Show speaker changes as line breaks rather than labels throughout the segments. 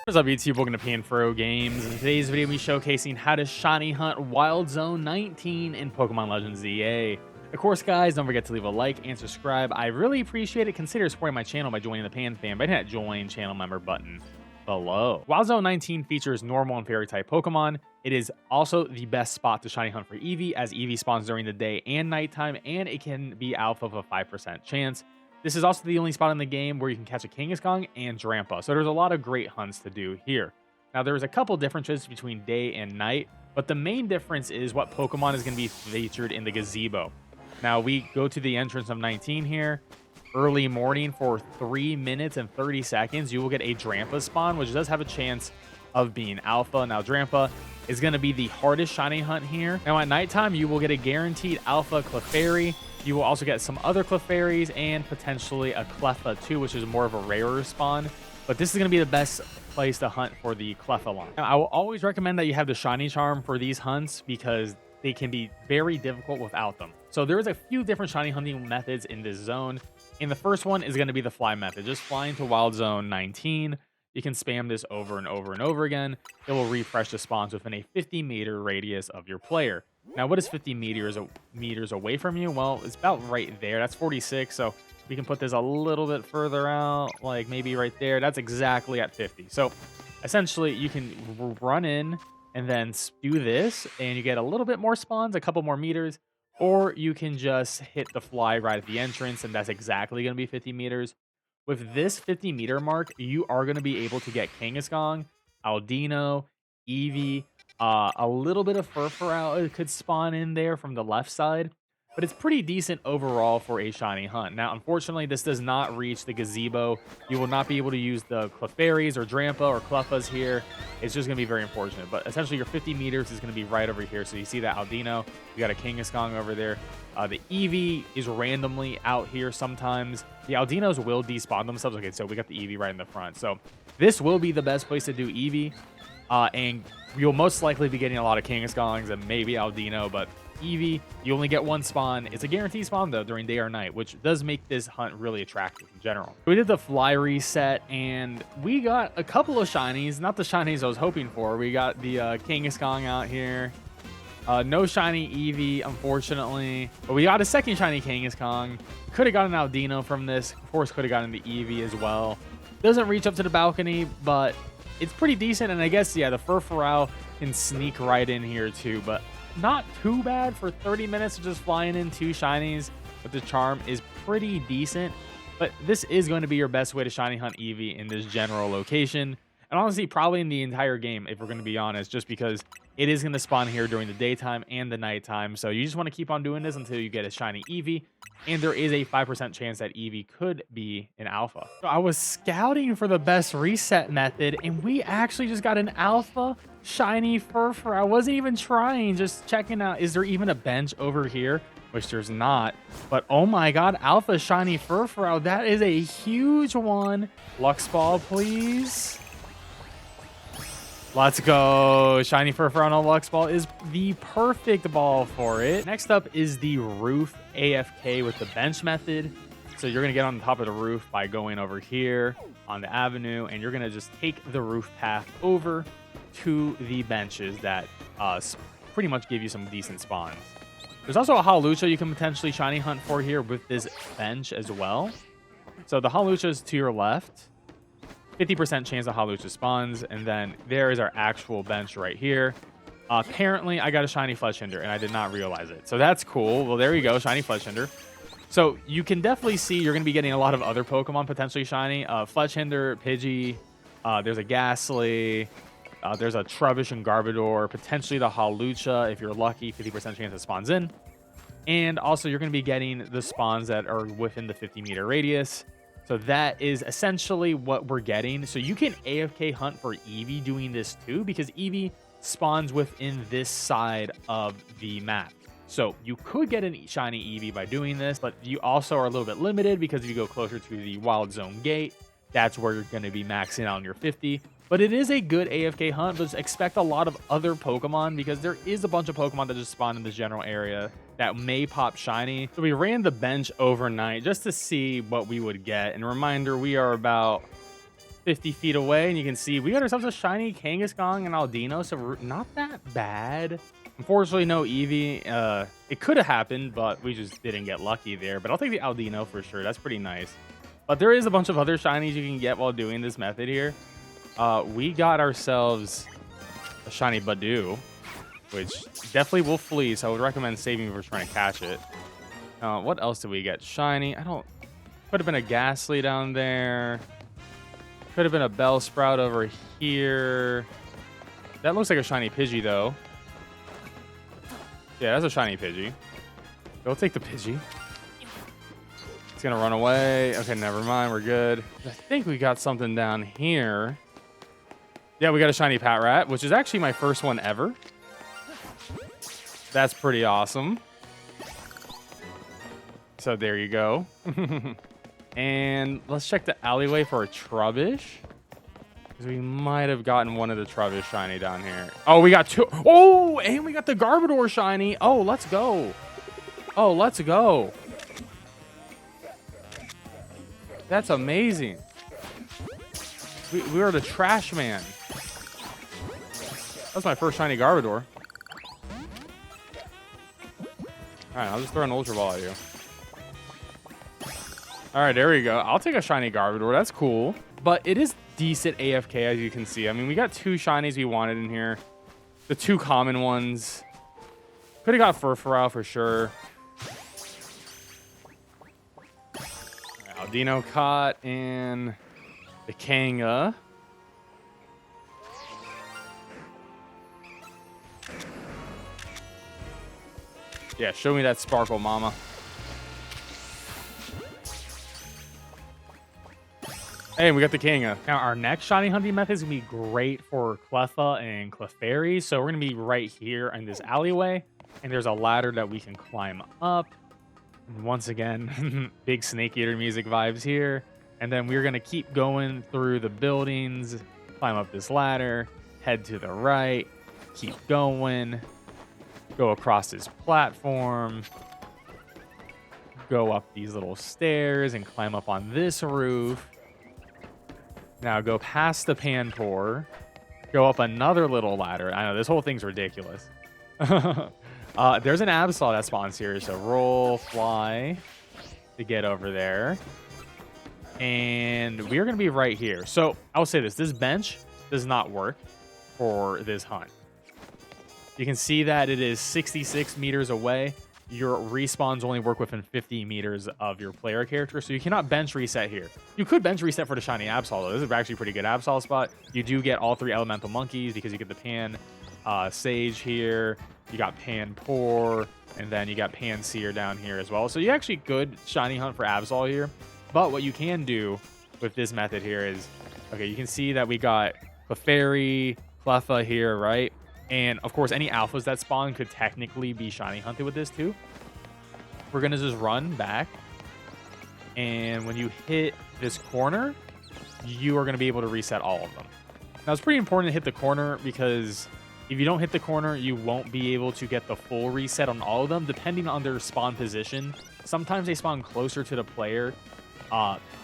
What's up, YouTube? Welcome to PanFro Games. In today's video, we'll be showcasing how to shiny hunt Wild Zone 19 in Pokemon Legends ZA. Of course, guys, don't forget to leave a like and subscribe. I really appreciate it. Consider supporting my channel by joining the Pan Fam by hitting that join channel member button below. Wild Zone 19 features normal and fairy type Pokemon. It is also the best spot to shiny hunt for Eevee, as Eevee spawns during the day and nighttime, and it can be alpha of a 5% chance. This is also the only spot in the game where you can catch a Kangaskhan and Drampa, so there's a lot of great hunts to do here. Now, there's a couple differences between day and night, but the main difference is what Pokemon is going to be featured in the gazebo. Now, we go to the entrance of 19 here. Early morning for 3 minutes and 30 seconds, you will get a Drampa spawn, which does have a chance of being alpha. Now, Drampa is going to be the hardest shiny hunt here. Now, at nighttime, you will get a guaranteed alpha Clefairy. You will also get some other Clefairies and potentially a Cleffa too, which is more of a rarer spawn. But this is going to be the best place to hunt for the Cleffa line. Now, I will always recommend that you have the shiny charm for these hunts because they can be very difficult without them. So there's a few different shiny hunting methods in this zone. And the first one is going to be the fly method. Just fly into Wild Zone 19. You can spam this over and over and over again. It will refresh the spawns within a 50-meter radius of your player. Now, what is 50 meters away from you? Well, it's about right there. That's 46, so we can put this a little bit further out, like maybe right there. That's exactly at 50. So essentially, you can run in and then do this, and you get a little bit more spawns, a couple more meters, or you can just hit the fly right at the entrance, and that's exactly going to be 50 meters. With this 50-meter mark, you are going to be able to get Kangaskhan, Aldino, Eevee, a little bit of Furfurou could spawn in there from the left side, but it's pretty decent overall for a shiny hunt. Now, unfortunately, this does not reach the gazebo. You will not be able to use the Clefairies or Drampa or Cleffas here. It's just going to be very unfortunate, but essentially your 50 meters is going to be right over here. So you see that Aldino, you got a Kangaskhan over there. The Eevee is randomly out here sometimes. The Aldinos will despawn themselves. Okay, so we got the Eevee right in the front. So this will be the best place to do Eevee. And you'll most likely be getting a lot of Kangaskhan's and maybe Aldino, but Eevee, you only get one spawn. It's a guaranteed spawn, though, during day or night, which does make this hunt really attractive in general. We did the fly reset, and we got a couple of shinies. Not the shinies I was hoping for. We got the Kangaskhan out here. No shiny Eevee, unfortunately. But we got a second shiny Kangaskhan. Could have gotten an Aldino from this. Of course, could have gotten the Eevee as well. Doesn't reach up to the balcony, but it's pretty decent. And I guess, yeah, the Furfurou can sneak right in here too. But not too bad for 30 minutes of just flying in two shinies with the charm is pretty decent. But this is going to be your best way to shiny hunt Eevee in this general location. And honestly, probably in the entire game, if we're going to be honest, just because it is going to spawn here during the daytime and the nighttime. So you just want to keep on doing this until you get a shiny Eevee. And there is a 5% chance that Eevee could be an alpha. So I was scouting for the best reset method, and we actually just got an alpha shiny Furfur. I wasn't even trying, just checking out, is there even a bench over here? Which there's not. But oh my god, alpha shiny Furfur. That is a huge one. Lux Ball, please. Let's go. Shiny Furfur on a Lux Ball is the perfect ball for it. Next up is the roof AFK with the bench method. So you're going to get on the top of the roof by going over here on the avenue, and you're going to just take the roof path over to the benches that pretty much give you some decent spawns. There's also a Hawlucha you can potentially shiny hunt for here with this bench as well. So the Hawlucha is to your left. 50% chance of Hawlucha spawns, and then there is our actual bench right here. Apparently, I got a shiny Fletchinder, and I did not realize it. So that's cool. Well, there you go, shiny Fletchinder. So you can definitely see you're going to be getting a lot of other Pokemon potentially shiny. Fletchinder, Pidgey, there's a Ghastly, there's a Trubbish and Garbodor, potentially the Hawlucha, if you're lucky, 50% chance it spawns in. And also, you're going to be getting the spawns that are within the 50-meter radius. So that is essentially what we're getting. So you can AFK hunt for Eevee doing this too, because Eevee spawns within this side of the map. So you could get a shiny Eevee by doing this, but you also are a little bit limited because if you go closer to the Wild Zone gate, that's where you're going to be maxing out on your 50. But it is a good AFK hunt, but expect a lot of other Pokemon because there is a bunch of Pokemon that just spawn in this general area that may pop shiny. So we ran the bench overnight just to see what we would get. And reminder, we are about 50 feet away, and you can see we got ourselves a shiny Kangaskhan and Aldino, so we're not that bad. Unfortunately, no Eevee. It could have happened, but we just didn't get lucky there. But I'll take the Aldino for sure. That's pretty nice. But there is a bunch of other shinies you can get while doing this method here. We got ourselves a shiny Badoo, which definitely will flee, so I would recommend saving for trying to catch it. What else did we get? Shiny. Could have been a Ghastly down there. Could have been a Bellsprout over here. That looks like a shiny Pidgey, though. Yeah, that's a shiny Pidgey. Go take the Pidgey. It's gonna run away. Okay, never mind. We're good. I think we got something down here. Yeah, we got a shiny Patrat, which is actually my first one ever. That's pretty awesome. So there you go. And let's check the alleyway for a Trubbish. Because we might have gotten one of the Trubbish shiny down here. Oh, we got two. Oh, and we got the Garbodor shiny. Oh, let's go. Oh, let's go. That's amazing. We are the trash man. That's my first shiny Garbodor. Alright, I'll just throw an Ultra Ball at you. Alright, there we go. I'll take a shiny Garbodor. That's cool. But it is decent AFK, as you can see. I mean, we got two shinies we wanted in here. The two common ones. Could have got Furfurou for sure. Aldino caught and the Kanga. Yeah, show me that sparkle, mama. Hey, we got the Kanga. Now, our next shiny hunting method is going to be great for Cleffa and Clefairy. So we're going to be right here in this alleyway. And there's a ladder that we can climb up. And once again, big Snake Eater music vibes here. And then we're going to keep going through the buildings, climb up this ladder, head to the right, keep going, go across this platform, go up these little stairs and climb up on this roof. Now go past the Panpour, go up another little ladder. I know, this whole thing's ridiculous. There's an Absol that spawns here, so roll, fly to get over there. And we're going to be right here. So I'll say this bench does not work for this hunt. You can see that it is 66 meters away. Your respawns only work within 50 meters of your player character, so you cannot bench reset here. You could bench reset for the shiny Absol, though. This is actually a pretty good Absol spot. You do get all three elemental monkeys because you get the Pan Sage here, you got Panpour, and then you got Panseer down here as well. So you actually could shiny hunt for Absol here. But what you can do with this method here is, okay, you can see that we got Clefairy, Cleffa here, right? And of course, any alphas that spawn could technically be shiny hunted with this too. We're going to just run back. And when you hit this corner, you are going to be able to reset all of them. Now, it's pretty important to hit the corner because if you don't hit the corner, you won't be able to get the full reset on all of them, depending on their spawn position. Sometimes they spawn closer to the player,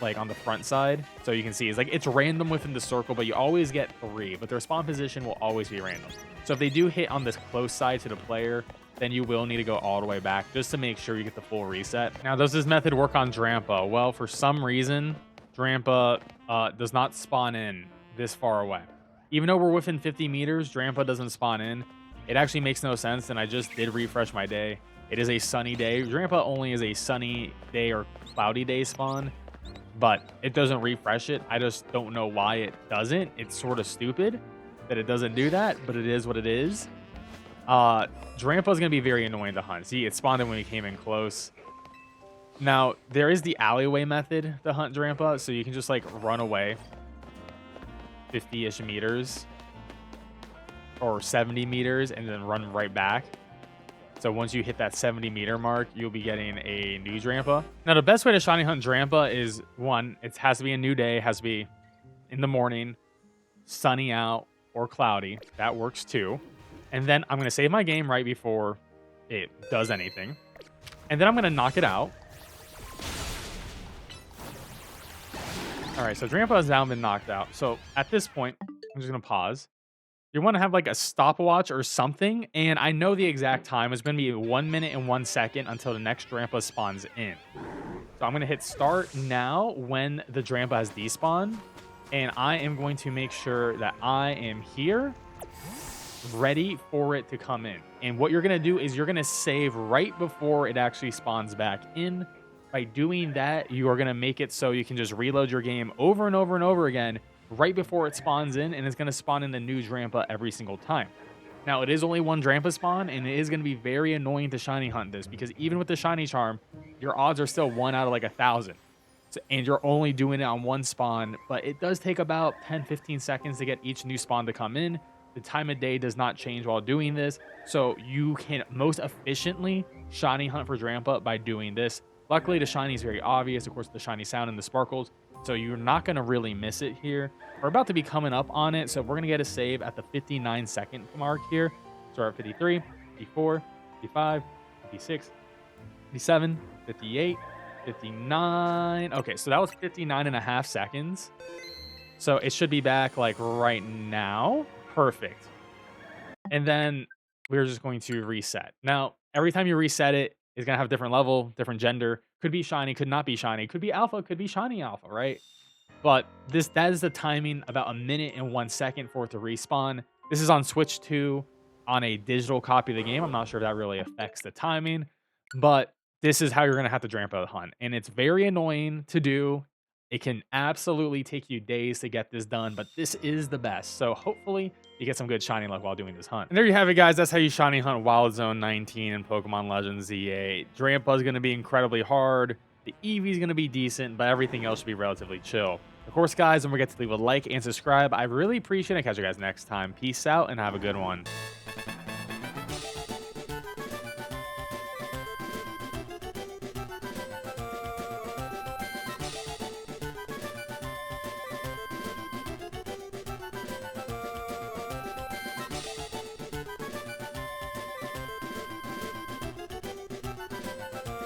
like on the front side. So you can see it's random within the circle, but you always get 3, but their spawn position will always be random. So if they do hit on this close side to the player, then you will need to go all the way back just to make sure you get the full reset. Now, does this method work on Drampa? Well, for some reason, Drampa does not spawn in this far away. Even though we're within 50 meters, Drampa doesn't spawn in. It actually makes no sense, and I just did refresh my day. It is a sunny day. Drampa only is a sunny day or cloudy day spawn, but it doesn't refresh it. I just don't know why it doesn't. It's sort of stupid that it doesn't do that, but it is what it is. Drampa is going to be very annoying to hunt. See, it spawned in when we came in close. Now, there is the alleyway method to hunt Drampa, so you can just run away 50-ish meters or 70 meters and then run right back. So once you hit that 70-meter mark, you'll be getting a new Drampa. Now, the best way to shiny hunt Drampa is, one, it has to be a new day. It has to be in the morning, sunny out, or cloudy. That works too. And then I'm going to save my game right before it does anything. And then I'm going to knock it out. All All right, so Drampa has now been knocked out. So at this point, I'm just gonna pause. You want to have like a stopwatch or something, and I know the exact time. It's gonna be 1 minute and 1 second until the next Drampa spawns in. So I'm gonna hit start now when the Drampa has despawned, and I am going to make sure that I am here, ready for it to come in. And what you're gonna do is you're gonna save right before it actually spawns back in. By doing that, you are gonna make it so you can just reload your game over and over and over again right before it spawns in, and it's gonna spawn in the new Drampa every single time. Now, it is only one Drampa spawn, and it is going to be very annoying to shiny hunt this, because even with the shiny charm, your odds are still 1 out of like 1,000. So, and you're only doing it on one spawn, but it does take about 10-15 seconds to get each new spawn to come in. The time of day does not change while doing this, so you can most efficiently shiny hunt for Drampa by doing this. Luckily, the shiny is very obvious. Of course, the shiny sound and the sparkles. So you're not going to really miss it here. We're about to be coming up on it. So we're going to get a save at the 59-second mark here. So we're at 53, 54, 55, 56, 57, 58, 59. Okay, so that was 59.5 seconds. So it should be back like right now. Perfect. And then we're just going to reset. Now, every time you reset it, it's going to have a different level, different gender. Could be shiny, could not be shiny. Could be alpha, could be shiny alpha, right? But that is the timing, about 1 minute and 1 second for it to respawn. This is on Switch 2 on a digital copy of the game. I'm not sure if that really affects the timing, but this is how you're going to have to Drampa hunt. And it's very annoying to do. It can absolutely take you days to get this done, but this is the best. So hopefully you get some good shiny luck while doing this hunt. And there you have it, guys. That's how you shiny hunt Wild Zone 19 in Pokemon Legends Z8. Drampa is going to be incredibly hard. The Eevee is going to be decent, but everything else should be relatively chill. Of course, guys, don't forget to leave a like and subscribe. I really appreciate it. Catch you guys next time. Peace out and have a good one.